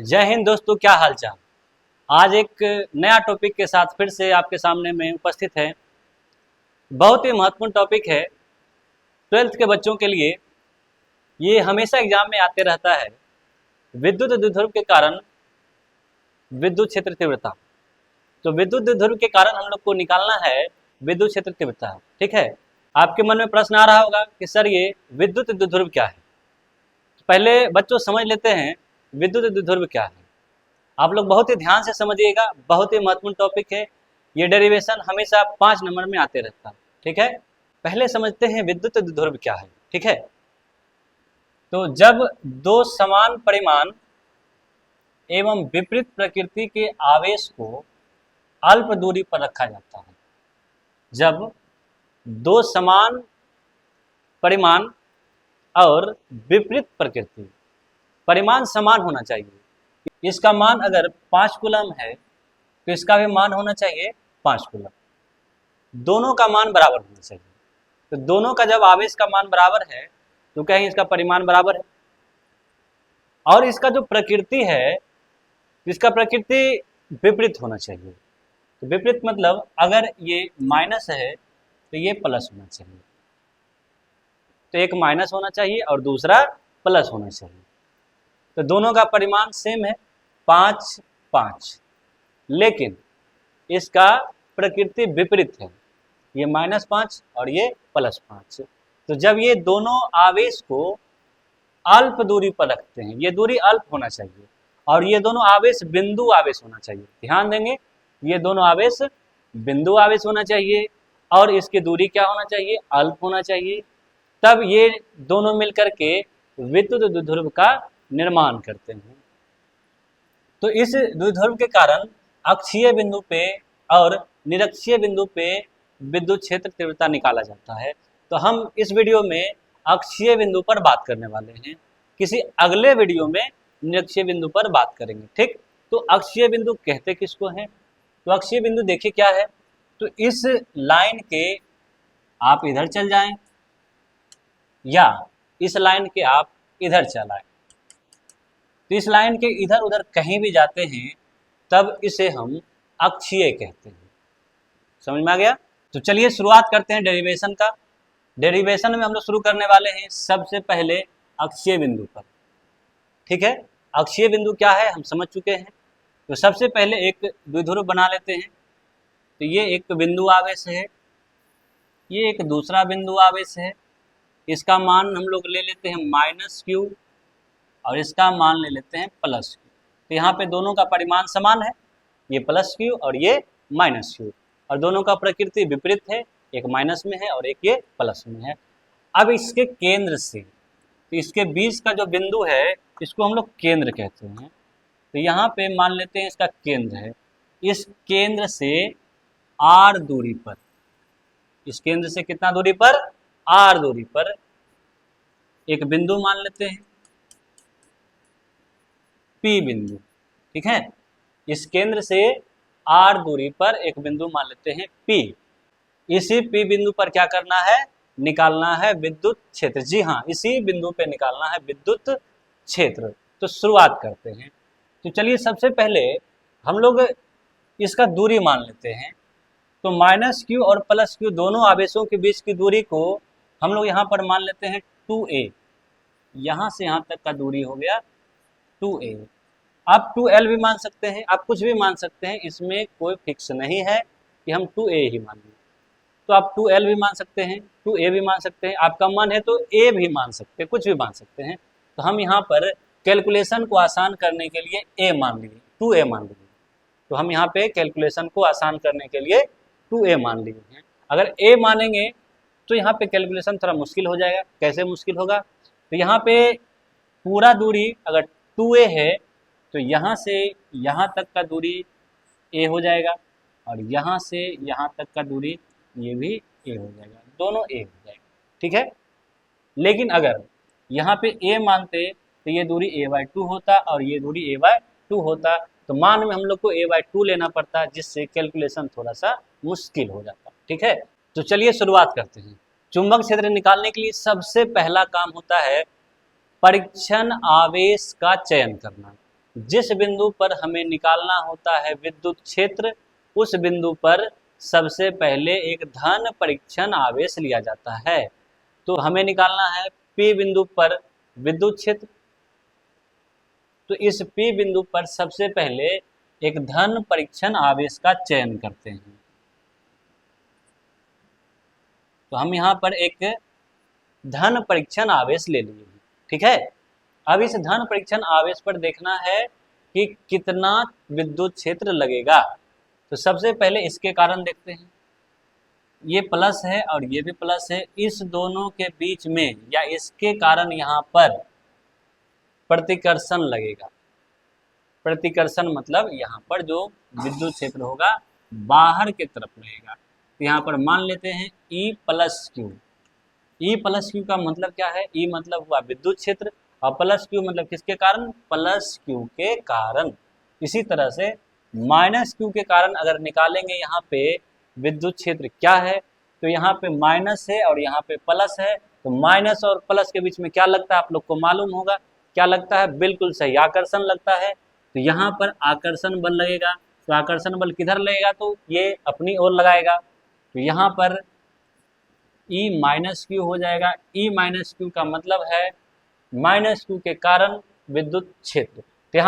जय हिंद दोस्तों, क्या हाल चाल। आज एक नया टॉपिक के साथ फिर से आपके सामने में उपस्थित है। बहुत ही महत्वपूर्ण टॉपिक है 12th के बच्चों के लिए। ये हमेशा एग्जाम में आते रहता है। विद्युत द्विध्रुव के कारण विद्युत क्षेत्र तीव्रता। तो विद्युत द्विध्रुव के कारण हम लोग को निकालना है विद्युत क्षेत्र तीव्रता। ठीक है, आपके मन में प्रश्न आ रहा होगा कि सर ये विद्युत द्विध्रुव क्या है। पहले बच्चों समझ लेते हैं विद्युत द्विध्रुव क्या है। आप लोग बहुत ही ध्यान से समझिएगा, बहुत ही महत्वपूर्ण टॉपिक है। ये डेरिवेशन हमेशा 5 नंबर में आते रहता है। ठीक है, पहले समझते हैं विद्युत द्विध्रुव क्या है। ठीक है, तो जब दो समान परिमाण एवं विपरीत प्रकृति के आवेश को अल्प दूरी पर रखा जाता है, जब दो समान परिमाण और विपरीत प्रकृति, परिमाण समान होना चाहिए। इसका मान अगर 5 कूलम है तो इसका भी मान होना चाहिए 5 कूलम। दोनों का मान बराबर होना चाहिए। तो दोनों का जब आवेश का मान बराबर है तो कहीं इसका परिमाण बराबर है। और इसका जो प्रकृति है, इसका प्रकृति विपरीत होना चाहिए। तो विपरीत मतलब अगर ये माइनस है तो ये प्लस होना चाहिए। तो एक माइनस होना चाहिए और दूसरा प्लस होना चाहिए। तो दोनों का परिमाण सेम है 5 5, लेकिन इसका प्रकृति विपरीत है। ये -5 और ये +5। तो जब ये दोनों आवेश को अल्प दूरी पर रखते हैं, ये दूरी अल्प होना चाहिए और ये दोनों आवेश बिंदु आवेश होना चाहिए। ध्यान देंगे, ये दोनों आवेश बिंदु आवेश होना चाहिए और इसकी दूरी क्या होना चाहिए, अल्प होना चाहिए। तब ये दोनों मिलकर के विद्युत द्विध्रुव का निर्माण करते हैं। तो इस द्विध्रुव के कारण अक्षीय बिंदु पे और निरक्षीय बिंदु पे विद्युत क्षेत्र तीव्रता निकाला जाता है। तो हम इस वीडियो में अक्षीय बिंदु पर बात करने वाले हैं। किसी अगले वीडियो में निरक्षीय बिंदु पर बात करेंगे। ठीक, तो अक्षीय बिंदु कहते किसको हैं? तो अक्षीय बिंदु देखिए क्या है। तो इस लाइन के आप इधर चल जाएं या इस लाइन के आप इधर चल आए, तो इस लाइन के इधर उधर कहीं भी जाते हैं तब इसे हम अक्षीय कहते हैं। समझ में आ गया? तो चलिए शुरुआत करते हैं डेरिवेशन का। डेरिवेशन में हम लोग शुरू करने वाले हैं सबसे पहले अक्षीय बिंदु पर। ठीक है, अक्षीय बिंदु क्या है हम समझ चुके हैं। तो सबसे पहले एक द्विध्रुव बना लेते हैं। तो ये एक बिंदु आवेश है, ये एक दूसरा बिंदु आवेश है। इसका मान हम लोग ले लेते हैं -q और इसका मान ले लेते हैं +q। तो यहाँ पे दोनों का परिमाण समान है, ये +q और ये -q, और दोनों का प्रकृति विपरीत है, एक माइनस में है और एक ये प्लस में है। अब इसके केंद्र से, तो इसके बीच का जो बिंदु है इसको हम लोग केंद्र कहते हैं। तो यहाँ पे मान लेते हैं इसका केंद्र है। इस केंद्र से r दूरी पर, इस केंद्र से कितना दूरी पर, r दूरी पर एक बिंदु मान लेते हैं P बिंदु। ठीक है, इस केंद्र से r दूरी पर एक बिंदु मान लेते हैं P। इसी P बिंदु पर क्या करना है, निकालना है विद्युत क्षेत्र। जी हाँ, इसी बिंदु पे निकालना है विद्युत क्षेत्र। तो शुरुआत करते हैं। तो चलिए सबसे पहले हम लोग इसका दूरी मान लेते हैं। तो -q और +q दोनों आवेशों के बीच की दूरी को हम लोग यहाँ पर मान लेते हैं 2a। यहाँ से यहाँ तक का दूरी हो गया 2a। आप 2l भी मान सकते हैं, आप कुछ भी मान सकते हैं, इसमें कोई फिक्स नहीं है कि हम 2a ही मान लें। तो आप 2l भी मान सकते हैं, 2a भी मान सकते हैं, आपका मन है तो a भी मान सकते हैं, कुछ भी मान सकते हैं। तो हम यहाँ पर कैलकुलेशन को आसान करने के लिए a मान लिए, 2a मान लिए। तो हम यहाँ पे कैलकुलेशन को आसान करने के लिए 2a मान लिए हैं। अगर a मानेंगे तो यहाँ पे कैलकुलेशन थोड़ा मुश्किल हो जाएगा। कैसे मुश्किल होगा? तो यहाँ पे पूरा दूरी अगर 2a है तो यहाँ से यहाँ तक का दूरी a हो जाएगा और यहाँ से यहाँ तक का दूरी ये भी a हो जाएगा, दोनों a हो जाएगा। ठीक है, लेकिन अगर यहाँ पे a मानते तो ये दूरी a/2 होता और ये दूरी a/2 होता। तो मान में हम लोग को a/2 लेना पड़ता, जिससे कैलकुलेशन थोड़ा सा मुश्किल हो जाता। ठीक है, तो चलिए शुरुआत करते हैं। चुंबक क्षेत्र निकालने के लिए सबसे पहला काम होता है परीक्षण आवेश का चयन करना। जिस बिंदु पर हमें निकालना होता है विद्युत क्षेत्र, उस बिंदु पर सबसे पहले एक धन परीक्षण आवेश लिया जाता है। तो हमें निकालना है P बिंदु पर विद्युत क्षेत्र, तो इस P बिंदु पर सबसे पहले एक धन परीक्षण आवेश का चयन करते हैं। तो हम यहाँ पर एक धन परीक्षण आवेश ले लिए, ठीक है। अब इस धन परीक्षण आवेश पर देखना है कि कितना विद्युत क्षेत्र लगेगा। तो सबसे पहले इसके कारण देखते हैं, ये प्लस है और ये भी प्लस है, इस दोनों के बीच में या इसके कारण यहाँ पर प्रतिकर्षण लगेगा। प्रतिकर्षण मतलब यहाँ पर जो विद्युत क्षेत्र होगा बाहर की तरफ लगेगा। तो यहाँ पर मान लेते हैं E plus Q. E plus Q का मतलब क्या है? E मतलब हुआ विद्युत क्षेत्र और प्लस क्यू मतलब किसके कारण? प्लस क्यू के कारण। इसी तरह से माइनस क्यू के कारण अगर निकालेंगे यहाँ पे विद्युत क्षेत्र क्या है, तो यहाँ पे माइनस है और यहाँ पे प्लस है, तो माइनस और प्लस के बीच में क्या लगता है आप लोग को मालूम होगा, क्या लगता है? बिल्कुल सही, आकर्षण लगता है। तो यहाँ पर आकर्षण बल लगेगा, तो आकर्षण बल किधर लगेगा? तो ये अपनी ओर लगाएगा, तो यहाँ पर E माइनस क्यू हो जाएगा। E माइनस क्यू का मतलब है माइनस क्यू के कारण विद्युत क्षेत्र। तो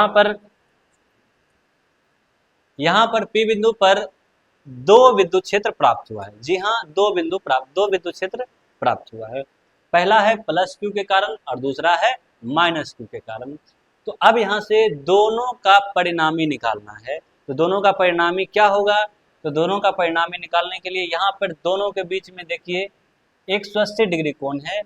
यहाँ पर P बिंदु पर दो विद्युत क्षेत्र प्राप्त हुआ है। जी हाँ, दो विद्युत क्षेत्र प्राप्त हुआ है। पहला है प्लस क्यू के कारण और दूसरा है माइनस क्यू के कारण। तो अब यहाँ से दोनों का परिणामी निकालना है। तो दोनों का परिणामी क्या होगा? तो दोनों का परिणामी निकालने के लिए यहाँ पर दोनों के बीच में देखिए 180 डिग्री कोण है,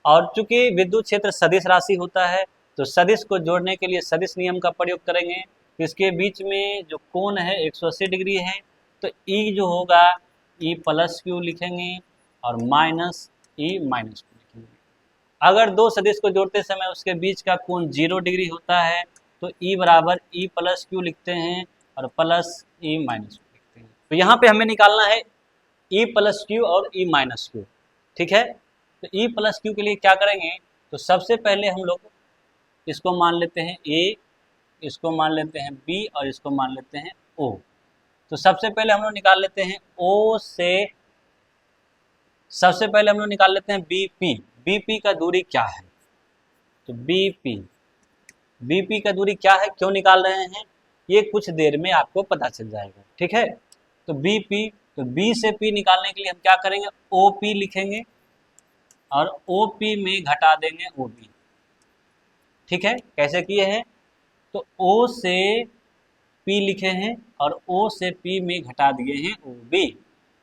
और चूंकि विद्युत क्षेत्र सदिश राशि होता है तो सदिश को जोड़ने के लिए सदिश नियम का प्रयोग करेंगे। इसके बीच में जो कोण है 180 डिग्री है, तो E जो होगा E प्लस क्यू लिखेंगे और माइनस E माइनस क्यू लिखेंगे। अगर दो सदिश को जोड़ते समय उसके बीच का कोण 0 डिग्री होता है तो E बराबर E प्लस क्यू लिखते हैं और प्लस E माइनस क्यू लिखते हैं। तो यहाँ पे हमें निकालना है E प्लस क्यू और E माइनस क्यू, ठीक है। तो E प्लस क्यू के लिए क्या करेंगे? तो सबसे पहले हम लोग इसको मान लेते हैं A, इसको मान लेते हैं B और इसको मान लेते हैं O। तो सबसे पहले हम लोग निकाल लेते हैं O से, सबसे पहले हम लोग निकाल लेते हैं BP। BP का दूरी क्या है? तो BP का दूरी क्या है, क्यों निकाल रहे हैं, ये कुछ देर में आपको पता चल जाएगा, ठीक है। तो BP, तो B से P निकालने के लिए हम क्या करेंगे? OP लिखेंगे और OP में घटा देंगे OB, ठीक है। कैसे किए हैं? तो O से P लिखे हैं और O से P में घटा दिए हैं OB।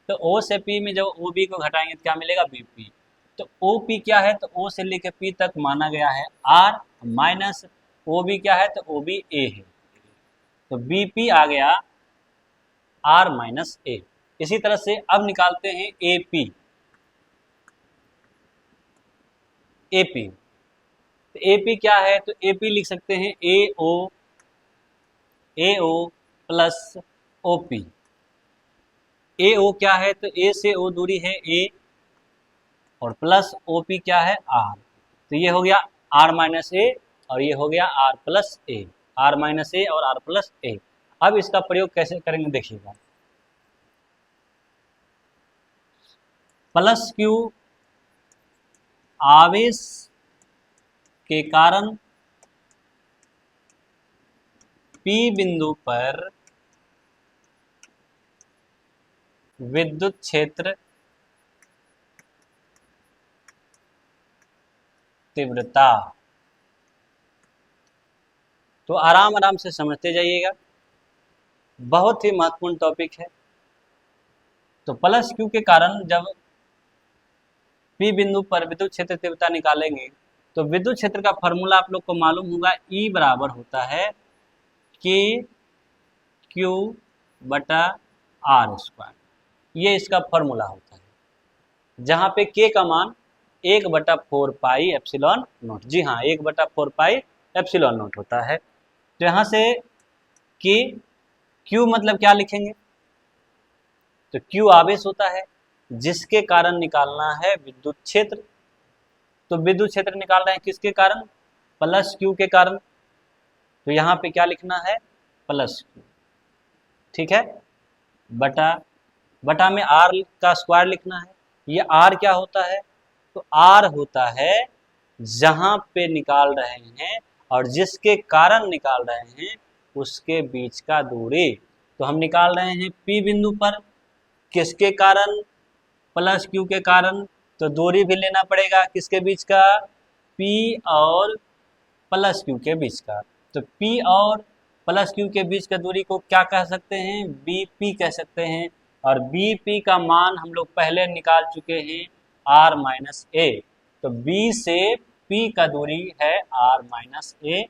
तो O से P में जब OB को घटाएंगे तो क्या मिलेगा? BP। तो OP क्या है? तो O से लेकर P तक माना गया है R, माइनस OB क्या है? तो OB A है। तो BP आ गया R माइनस A। इसी तरह से अब निकालते हैं AP। तो AP क्या है? तो AP लिख सकते हैं AO प्लस OP। AO क्या है? तो A से O दूरी है A और प्लस OP क्या है? R। तो ये हो गया R माइनस A और ये हो गया R plus A, R minus A और R प्लस A। अब इसका प्रयोग कैसे करेंगे देखिएगा। प्लस क्यू आवेश के कारण P बिंदु पर विद्युत क्षेत्र तीव्रता। तो आराम आराम से समझते जाइएगा, बहुत ही महत्वपूर्ण टॉपिक है। तो प्लस क्यू के कारण जब P बिंदु पर विद्युत क्षेत्र तीव्रता निकालेंगे तो विद्युत क्षेत्र का फॉर्मूला आप लोग को मालूम होगा, E बराबर होता है KQ बटा R स्क्वायर। ये इसका फॉर्मूला होता है, जहाँ पे K का मान 1/4 पाई एप्सिलॉन नोट। जी हाँ, 1/4 पाई एप्सिलॉन नोट होता है। तो यहाँ से Q मतलब क्या लिखेंगे? तो Q आवेश होता है जिसके कारण निकालना है विद्युत क्षेत्र। तो विद्युत क्षेत्र निकाल रहे हैं किसके कारण? प्लस क्यू के कारण। तो यहाँ पे क्या लिखना है, प्लस क्यू, ठीक है। बटा में आर का स्क्वायर लिखना है। ये आर क्या होता है, तो आर होता है जहां पे निकाल रहे हैं और जिसके कारण निकाल रहे हैं उसके बीच का दूरी। तो हम निकाल रहे हैं पी बिंदु पर, किसके कारण, प्लस क्यू के कारण, तो दूरी भी लेना पड़ेगा किसके बीच का, पी और प्लस क्यू के बीच का। तो पी और प्लस क्यू के बीच का दूरी को क्या कह सकते हैं, बी पी कह सकते हैं। और बी पी का मान हम लोग पहले निकाल चुके हैं आर माइनस ए। तो बी से पी का दूरी है आर माइनस ए,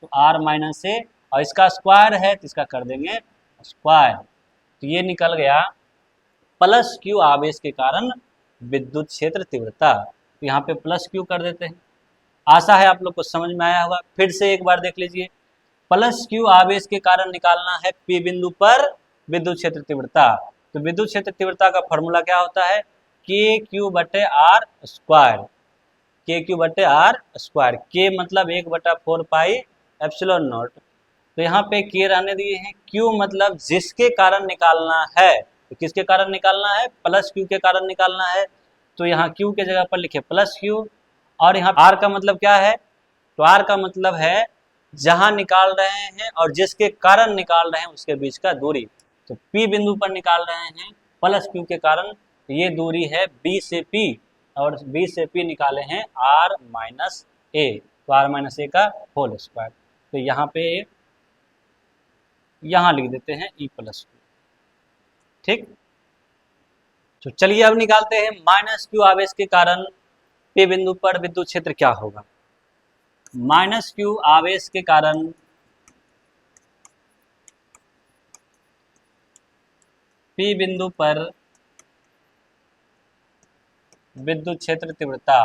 तो आर माइनस ए और इसका स्क्वायर है तो इसका कर देंगे स्क्वायर। तो ये निकल गया प्लस क्यू आवेश के कारण विद्युत क्षेत्र तीव्रता। तो यहाँ पे प्लस क्यू कर देते हैं। आशा है आप लोग को समझ में आया होगा। फिर से एक बार देख लीजिए, प्लस क्यू आवेश के कारण निकालना है पी बिंदु पर विद्युत क्षेत्र तीव्रता। तो विद्युत क्षेत्र तीव्रता का फॉर्मूला क्या होता है, के क्यू बटे आर स्क्वायर, के क्यू बटे आर स्क्वायर। के मतलब 1/4 पाई एप्सिलॉन नॉट। तो यहाँ पे के रहने दिए हैं, क्यू मतलब जिसके कारण निकालना है। तो किसके कारण निकालना है, प्लस क्यू के कारण निकालना है। तो यहाँ क्यू के जगह पर लिखे प्लस क्यू। और यहाँ आर का मतलब क्या है, तो आर का मतलब है जहां निकाल रहे हैं और जिसके कारण निकाल रहे हैं उसके बीच का दूरी। तो पी बिंदु पर निकाल रहे हैं प्लस क्यू के कारण, ये दूरी है बी से पी, और बी से पी निकाले हैं आर माइनस ए, तो आर माइनस ए का होल स्क्वायर। तो यहाँ पे यहाँ लिख देते हैं ई प्लस क्यू, ठीक। तो चलिए अब निकालते हैं माइनस क्यू आवेश के कारण पी बिंदु पर विद्युत क्षेत्र क्या होगा। माइनस क्यू आवेश के कारण पी बिंदु पर विद्युत क्षेत्र तीव्रता,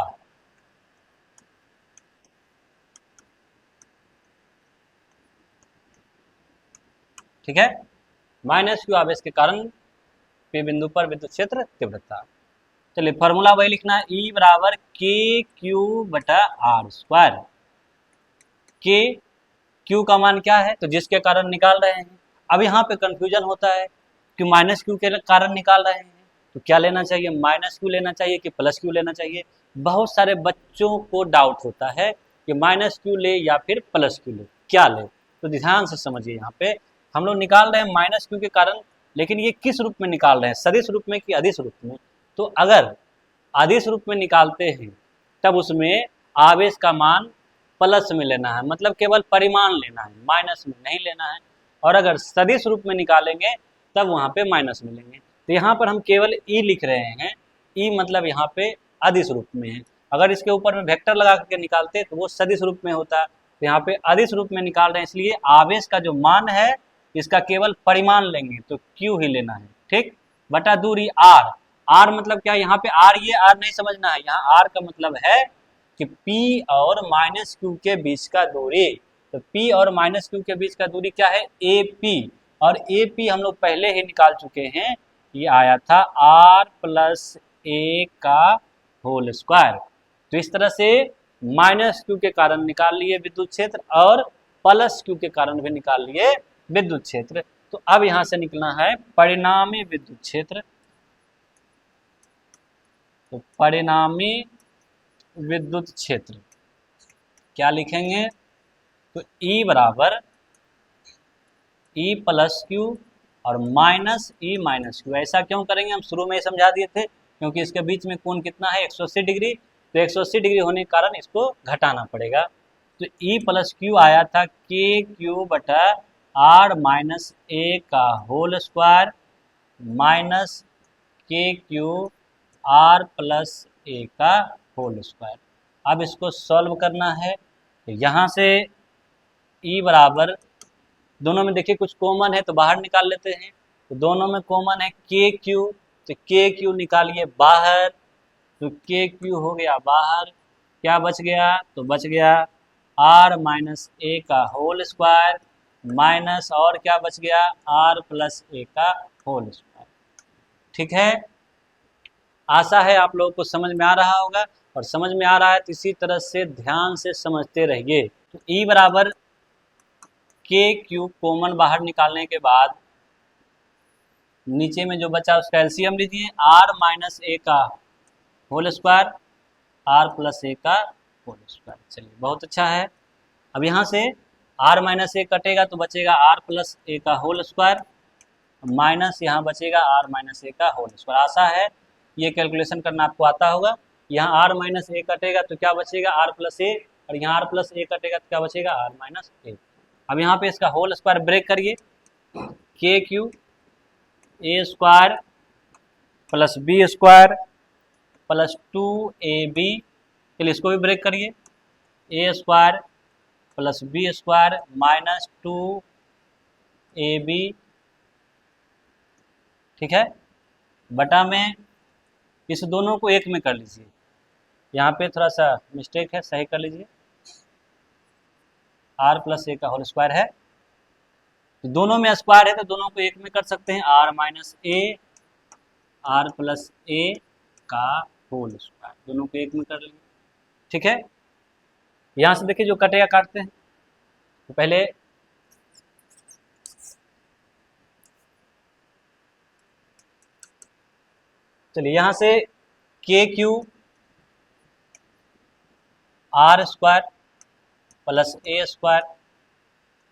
ठीक है। माइनस क्यू आवेश के कारण पी बिंदु पर विद्युत क्षेत्र तीव्रता। चलिए फॉर्मूला वही लिखना है, ई बराबर के क्यू बटा आर स्क्वायर। के क्यू का मान क्या है, तो जिसके कारण निकाल रहे हैं। अब यहाँ पे कंफ्यूजन होता है कि माइनस क्यू के कारण निकाल रहे हैं तो क्या लेना चाहिए, माइनस क्यू लेना चाहिए कि प्लस क्यू लेना चाहिए। बहुत सारे बच्चों को डाउट होता है कि माइनस क्यू ले या फिर प्लस क्यू ले, क्या ले। तो ध्यान से समझिए, यहाँ पे हम लोग निकाल रहे हैं माइनस क्यू के कारण, लेकिन ये किस रूप में निकाल रहे हैं, सदिश रूप में कि अदिश रूप में। तो अगर अदिश रूप में निकालते हैं तब उसमें आवेश का मान प्लस में लेना है, मतलब केवल परिमाण लेना है, माइनस में नहीं लेना है। और अगर सदिश रूप में निकालेंगे तब वहाँ पे माइनस में लेंगे। तो यहाँ पर हम केवल ई लिख रहे हैं, ई मतलब यहाँ पे अदिश रूप में है। अगर इसके ऊपर में वेक्टर लगा करके निकालते तो वो सदिश रूप में होता। तो यहाँ पे अदिश रूप में निकाल रहे हैं, इसलिए आवेश का जो मान है इसका केवल परिमाण लेंगे, तो क्यू ही लेना है, ठीक। बटा दूरी आर, आर मतलब क्या, यहाँ पे आर, ये आर नहीं समझना है, यहाँ आर का मतलब है कि P और माइनस क्यू के बीच का दूरी। तो P और माइनस क्यू के बीच का दूरी क्या है, AP। और AP हम लोग पहले ही निकाल चुके हैं, ये आया था R प्लस ए का होल स्क्वायर। तो इस तरह से माइनस क्यू के कारण निकाल लिए विद्युत क्षेत्र और प्लस क्यू के कारण भी निकाल लिए विद्युत क्षेत्र। तो अब यहां से निकलना है परिणामी विद्युत क्षेत्र। तो परिणामी विद्युत क्षेत्र क्या लिखेंगे, तो E बराबर E प्लस क्यू और माइनस E माइनस क्यू। ऐसा क्यों करेंगे, हम शुरू में ही समझा दिए थे, क्योंकि इसके बीच में कोण कितना है 180 डिग्री। तो 180 डिग्री होने के कारण इसको घटाना पड़ेगा। तो E प्लस क्यू आया था के क्यू बटा आर माइनस ए का होल स्क्वायर माइनस के क्यू आर प्लस ए का होल स्क्वायर। अब इसको सॉल्व करना है, तो यहाँ से E बराबर, दोनों में देखिए कुछ कॉमन है तो बाहर निकाल लेते हैं। तो दोनों में कॉमन है के क्यू, तो के क्यू निकालिए बाहर, तो के क्यू हो गया बाहर। क्या बच गया, तो बच गया आर माइनस ए का होल स्क्वायर माइनस, और क्या बच गया, आर प्लस ए का होल स्क्वायर। ठीक है, आशा है आप लोगों को समझ में आ रहा होगा, और समझ में आ रहा है तो इसी तरह से ध्यान से समझते रहिए। तो E बराबर के क्यूब कॉमन बाहर निकालने के बाद नीचे में जो बचा उसका एलसीएम लीजिए, आर माइनस ए का whole square, are plus a का होल स्क्वायर। चलिए बहुत अच्छा है। अब यहाँ से आर माइनस ए कटेगा तो बचेगा आर प्लस ए का होल स्क्वायर, माइनस यहाँ बचेगा आर माइनस ए का होल स्क्वायर। आशा है ये कैलकुलेशन करना आपको आता होगा। यहाँ आर माइनस ए कटेगा तो क्या बचेगा आर प्लस ए, और यहाँ आर प्लस ए कटेगा तो क्या बचेगा आर माइनस ए। अब यहाँ पे इसका होल स्क्वायर ब्रेक करिए, के क्यू a square plus b square plus 2ab, चलिए इसको भी ब्रेक करिए, a square plus b square minus 2ab, ठीक है, बटा में इस दोनों को एक में कर लीजिए। यहाँ पे थोड़ा सा मिस्टेक है, सही कर लीजिए। आर प्लस ए का होल स्क्वायर है तो दोनों में स्क्वायर है तो दोनों को एक में कर सकते हैं, r minus a r plus a का होल स्क्वायर, दोनों को एक में कर लेंगे, ठीक है। यहाँ से देखिए जो कटेगा काटते हैं, तो पहले चलिए यहाँ से के क्यू आर स्क्वायर प्लस ए स्क्वायर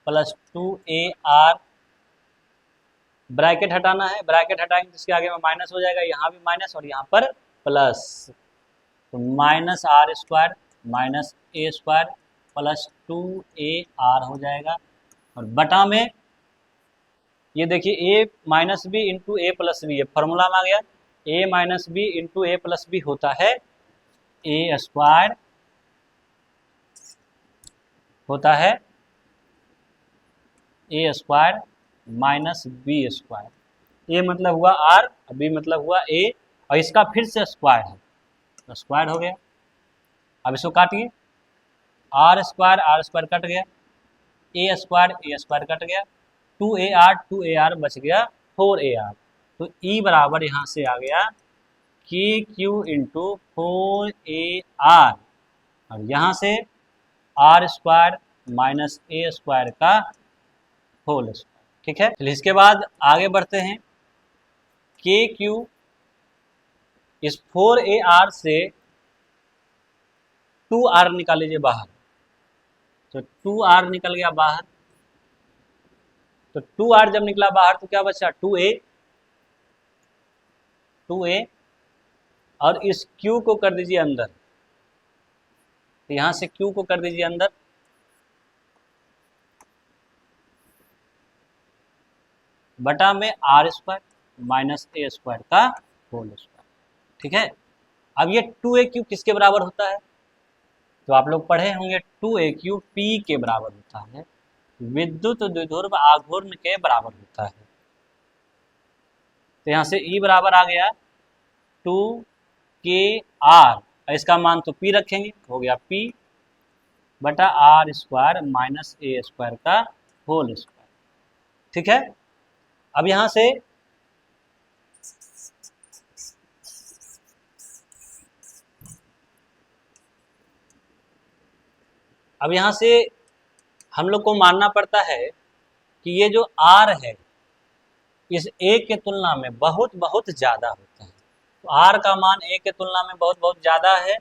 प्लस 2ar, ब्रैकेट हटाना है, ब्रैकेट हटाएंगे जिसके आगे में माइनस हो जाएगा, यहाँ भी माइनस और यहाँ पर प्लस, तो minus R square minus A square plus 2ar हो जाएगा, और बटा में ये देखिए a minus B into A plus B, ये फॉर्मूला में आ गया, a minus B into A plus B होता है ए स्क्वायर, होता है A square minus B square. A मतलब हुआ आर, बी मतलब हुआ ए, और इसका फिर से स्क्वायर है तो स्क्वायर हो गया। अब इसको काटिए, आर स्क्वायर कट गया, ए स्क्वायर कट गया, 2ar बच गया 4ar, तो ई बराबर यहाँ से आ गया के क्यू इंटू 4ar, और यहाँ से R square minus A square का होल स्क्वायर, ठीक है। चलिए इसके बाद आगे बढ़ते हैं, के क्यू इस 4ar से 2r निकाल लीजिए बाहर, तो 2r निकल गया बाहर, तो 2r जब निकला बाहर तो क्या बचा 2a, और इस q को कर दीजिए अंदर, तो यहां से q को कर दीजिए अंदर, बटा में R square minus A square का होल स्क्वायर, ठीक है। अब ये 2a³ किसके बराबर होता है, तो आप लोग पढ़े होंगे 2a³ P के बराबर होता है, विद्युत द्विध्रुव आघूर्ण के बराबर होता है। तो यहाँ से E बराबर आ गया 2kr, इसका मान तो P रखेंगे, हो गया P बटा R square minus A square का होल स्क्वायर, ठीक है। अब यहाँ से हम लोग को मानना पड़ता है कि ये जो r है इस a के तुलना में बहुत बहुत ज़्यादा होता है, तो r का मान a के तुलना में बहुत बहुत ज़्यादा है,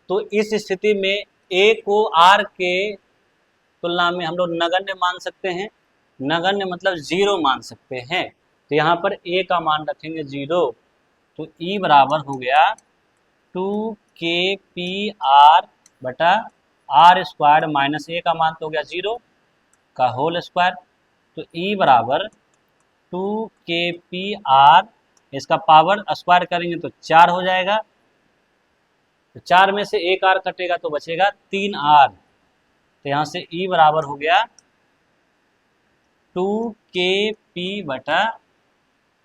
तो इस स्थिति में a को r के तुलना में हम लोग नगण्य मान सकते हैं, नगण्य मतलब 0 मान सकते हैं, तो यहाँ पर a का मान रखेंगे 0, तो E बराबर हो गया 2kpr बटा आर स्क्वायर माइनस ए का मान तो हो गया 0 का होल स्क्वायर, तो E बराबर 2kpr, इसका पावर स्क्वायर करेंगे तो 4 हो जाएगा, तो 4 में से एक r कटेगा तो बचेगा 3r, तो यहाँ से E बराबर हो गया 2kp बटा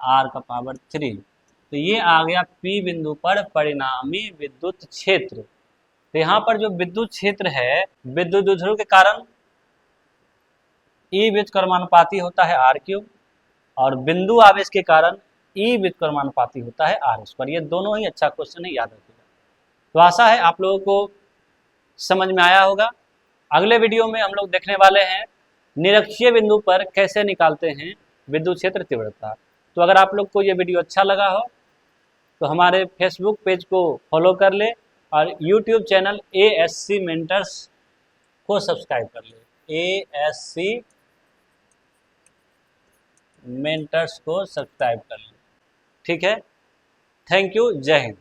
r का पावर 3, तो ये आ गया P बिंदु पर परिणामी विद्युत क्षेत्र। तो यहाँ पर जो विद्युत क्षेत्र है, विद्युत द्विध्रुव के कारण E व्युत्क्रमानुपाती होता है r3, और बिंदु आवेश के कारण E व्युत्क्रमानुपाती होता है r²। ये दोनों ही अच्छा क्वेश्चन है, याद रखिएगा। तो आशा है आप लोगों को समझ में आया होगा। अगले वीडियो में हम लोग देखने वाले हैं निरक्षीय बिंदु पर कैसे निकालते हैं विद्युत क्षेत्र तीव्रता। तो अगर आप लोग को ये वीडियो अच्छा लगा हो तो हमारे फेसबुक पेज को फॉलो कर ले और यूट्यूब चैनल ASC मेंटर्स को सब्सक्राइब कर ले। ASC मेंटर्स को सब्सक्राइब कर ले। ठीक है, थैंक यू, जय हिंद।